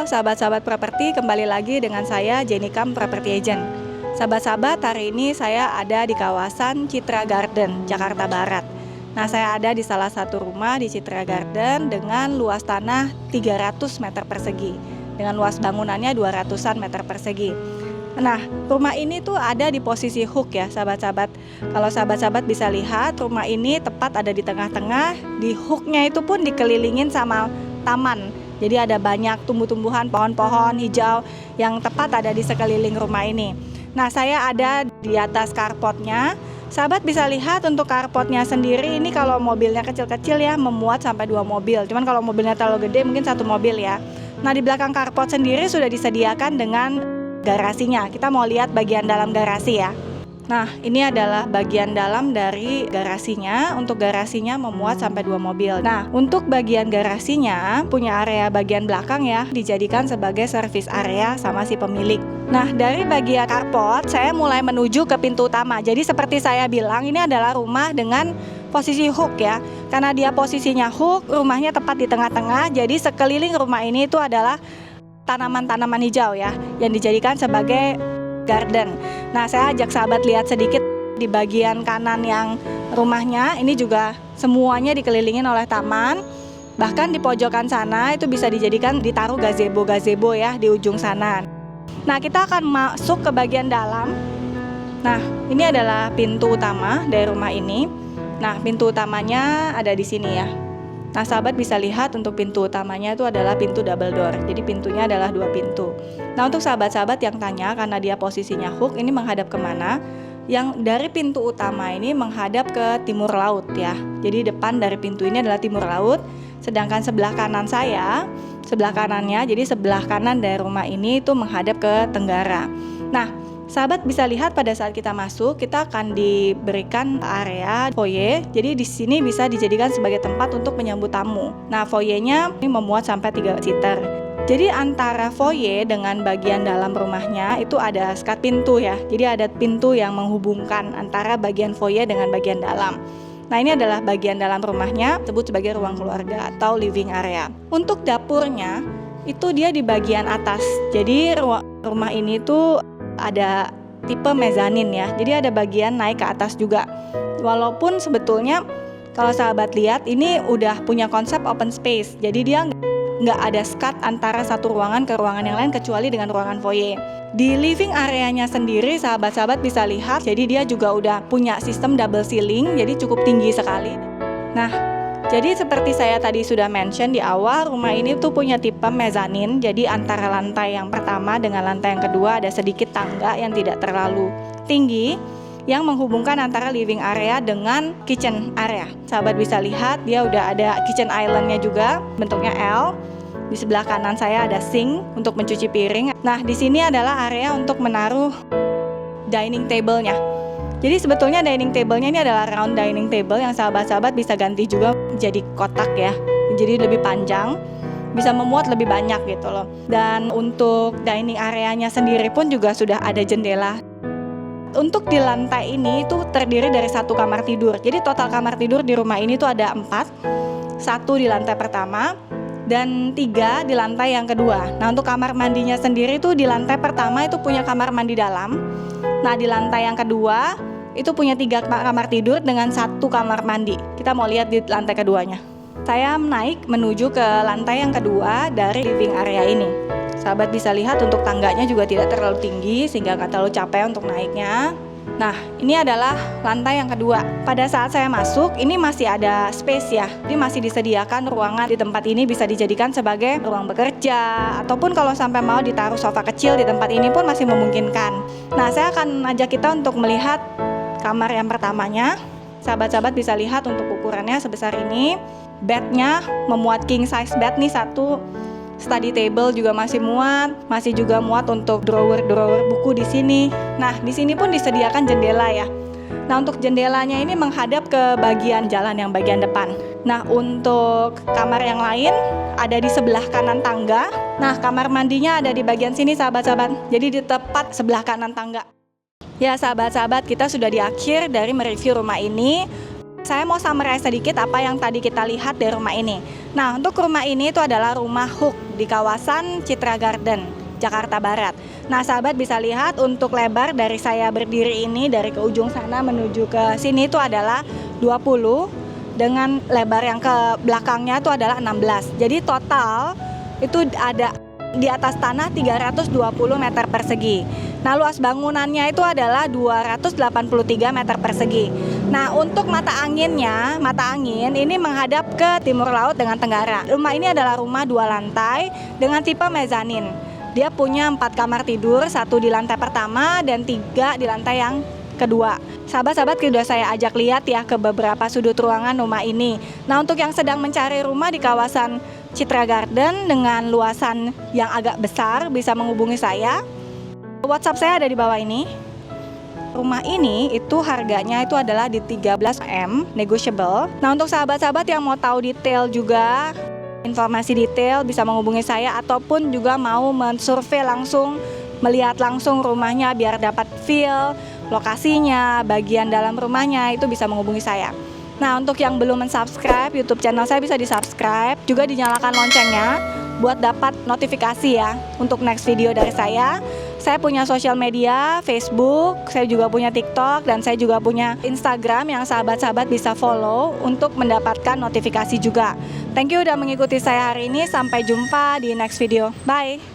Halo sahabat-sahabat properti, kembali lagi dengan saya Jenny Kam Property Agent. Sahabat-sahabat, hari ini saya ada di kawasan Citra Garden, Jakarta Barat. Nah, saya ada di salah satu rumah di Citra Garden dengan luas tanah 300 meter persegi, dengan luas bangunannya 200-an meter persegi. Nah, rumah ini tuh ada di posisi hook ya sahabat-sahabat. Kalau sahabat-sahabat bisa lihat, rumah ini tepat ada di tengah-tengah. Di hooknya itu pun dikelilingin sama taman. Jadi ada banyak tumbuh-tumbuhan, pohon-pohon hijau yang tepat ada di sekeliling rumah ini. Nah, saya ada di atas carportnya. Sahabat bisa lihat untuk carportnya sendiri, ini kalau mobilnya kecil-kecil ya memuat sampai 2 mobil. Cuman kalau mobilnya terlalu gede mungkin 1 mobil ya. Nah, di belakang carport sendiri sudah disediakan dengan garasinya. Kita mau lihat bagian dalam garasi ya. Nah, ini adalah bagian dalam dari garasinya. Untuk garasinya memuat sampai 2 mobil. Nah, untuk bagian garasinya punya area bagian belakang ya, dijadikan sebagai service area sama si pemilik. Nah, dari bagian carport saya mulai menuju ke pintu utama. Jadi seperti saya bilang, ini adalah rumah dengan posisi hook ya. Karena dia posisinya hook, rumahnya tepat di tengah-tengah. Jadi sekeliling rumah ini itu adalah tanaman-tanaman hijau ya, yang dijadikan sebagai garden. Nah, saya ajak sahabat lihat sedikit di bagian kanan yang rumahnya. Ini juga semuanya dikelilingin oleh taman. Bahkan di pojokan sana itu bisa dijadikan ditaruh gazebo ya di ujung sana. Nah, kita akan masuk ke bagian dalam. Nah, ini adalah pintu utama dari rumah ini. Nah, pintu utamanya ada di sini ya. Nah, sahabat bisa lihat untuk pintu utamanya itu adalah pintu double door. Jadi pintunya adalah 2 pintu. Nah, untuk sahabat-sahabat yang tanya karena dia posisinya hook, ini menghadap kemana? Yang dari pintu utama ini menghadap ke timur laut ya. Jadi depan dari pintu ini adalah timur laut. Sedangkan sebelah kanan saya, sebelah kanannya, jadi sebelah kanan dari rumah ini itu menghadap ke tenggara. Nah, sahabat bisa lihat pada saat kita masuk, kita akan diberikan area foyer. Jadi di sini bisa dijadikan sebagai tempat untuk menyambut tamu. Nah, foyernya ini memuat sampai 3 seater. Jadi antara foyer dengan bagian dalam rumahnya itu ada sekat pintu ya. Jadi ada pintu yang menghubungkan antara bagian foyer dengan bagian dalam. Nah, ini adalah bagian dalam rumahnya, disebut sebagai ruang keluarga atau living area. Untuk dapurnya itu dia di bagian atas. Jadi rumah ini tuh ada tipe mezanin ya. Jadi ada bagian naik ke atas juga. Walaupun sebetulnya kalau sahabat lihat ini udah punya konsep open space. Jadi dia nggak ada sekat antara satu ruangan ke ruangan yang lain kecuali dengan ruangan foyer. Di living areanya sendiri sahabat-sahabat bisa lihat, jadi dia juga udah punya sistem double ceiling, jadi cukup tinggi sekali. Nah, jadi seperti saya tadi sudah mention di awal, rumah ini tuh punya tipe mezanin. Jadi antara lantai yang pertama dengan lantai yang kedua ada sedikit tangga yang tidak terlalu tinggi yang menghubungkan antara living area dengan kitchen area. Sahabat bisa lihat dia udah ada kitchen islandnya juga, bentuknya L. Di sebelah kanan saya ada sink untuk mencuci piring. Nah, di sini adalah area untuk menaruh dining table-nya. Jadi sebetulnya dining table-nya ini adalah round dining table yang sahabat-sahabat bisa ganti juga jadi kotak ya. Jadi lebih panjang, bisa memuat lebih banyak gitu loh. Dan untuk dining areanya sendiri pun juga sudah ada jendela. Untuk di lantai ini itu terdiri dari 1 kamar tidur. Jadi total kamar tidur di rumah ini tuh ada 4. 1 di lantai pertama dan 3 di lantai yang kedua. Nah, untuk kamar mandinya sendiri tuh di lantai pertama itu punya kamar mandi dalam. Nah, di lantai yang kedua itu punya 3 kamar tidur dengan 1 kamar mandi. Kita mau lihat di lantai keduanya. Saya naik menuju ke lantai yang kedua dari living area ini. Sahabat bisa lihat untuk tangganya juga tidak terlalu tinggi sehingga nggak terlalu capek untuk naiknya. Nah, ini adalah lantai yang kedua. Pada saat saya masuk, ini masih ada space ya. Jadi masih disediakan ruangan di tempat ini bisa dijadikan sebagai ruang bekerja. Ataupun kalau sampai mau ditaruh sofa kecil di tempat ini pun masih memungkinkan. Nah, saya akan ajak kita untuk melihat kamar yang pertamanya. Sahabat-sahabat bisa lihat untuk ukurannya sebesar ini. Bednya memuat king size bed nih 1. Study table juga masih juga muat untuk drawer buku di sini. Nah, di sini pun disediakan jendela ya. Nah, untuk jendelanya ini menghadap ke bagian jalan yang bagian depan. Nah, untuk kamar yang lain ada di sebelah kanan tangga. Nah, kamar mandinya ada di bagian sini sahabat-sahabat. Jadi di tepat sebelah kanan tangga. Ya sahabat-sahabat, kita sudah di akhir dari mereview rumah ini. Saya mau summarize sedikit apa yang tadi kita lihat dari rumah ini. Nah, untuk rumah ini itu adalah rumah Hook di kawasan Citra Garden, Jakarta Barat. Nah, sahabat bisa lihat untuk lebar dari saya berdiri ini dari ke ujung sana menuju ke sini itu adalah 20 dengan lebar yang ke belakangnya itu adalah 16. Jadi total itu ada di atas tanah 320 meter persegi. Nah, luas bangunannya itu adalah 283 meter persegi. Nah, untuk mata angin ini menghadap ke timur laut dengan tenggara. Rumah ini adalah rumah 2 lantai dengan tipe mezanin. Dia punya 4 kamar tidur, 1 di lantai pertama dan 3 di lantai yang kedua. Sahabat-sahabat sudah saya ajak lihat ya ke beberapa sudut ruangan rumah ini. Nah, untuk yang sedang mencari rumah di kawasan Citra Garden dengan luasan yang agak besar bisa menghubungi saya. WhatsApp saya ada di bawah ini. Rumah ini itu harganya itu adalah di 13 M, negotiable. Nah, untuk sahabat-sahabat yang mau tahu detail juga, informasi detail bisa menghubungi saya ataupun juga mau mensurvei langsung, melihat langsung rumahnya biar dapat feel lokasinya, bagian dalam rumahnya itu bisa menghubungi saya. Nah, untuk yang belum mensubscribe YouTube channel saya bisa di-subscribe, juga dinyalakan loncengnya buat dapat notifikasi ya untuk next video dari saya. Saya punya sosial media, Facebook, saya juga punya TikTok, dan saya juga punya Instagram yang sahabat-sahabat bisa follow untuk mendapatkan notifikasi juga. Thank you udah mengikuti saya hari ini, sampai jumpa di next video. Bye!